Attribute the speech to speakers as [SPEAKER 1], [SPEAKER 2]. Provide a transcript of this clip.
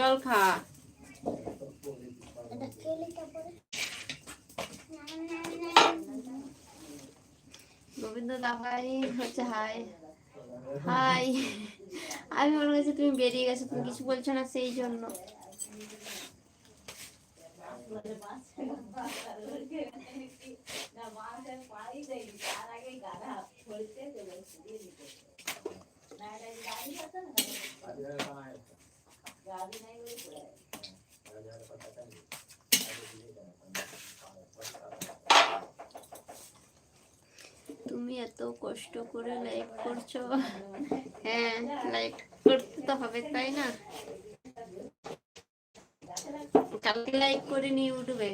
[SPEAKER 1] জল খা। গোবিন্দ দাভাই হচ্ছে হাই হাই। আমি মনে করছি তুমি বেরিয়ে গেছো, তুমি কিছু বলছো না সেই জন্য। তুমি এত কষ্ট করে লাইভ করছো, হ্যাঁ লাইভ করতে তো হবে তাই না। কালকে লাইভ করিনি ইউটিউবে,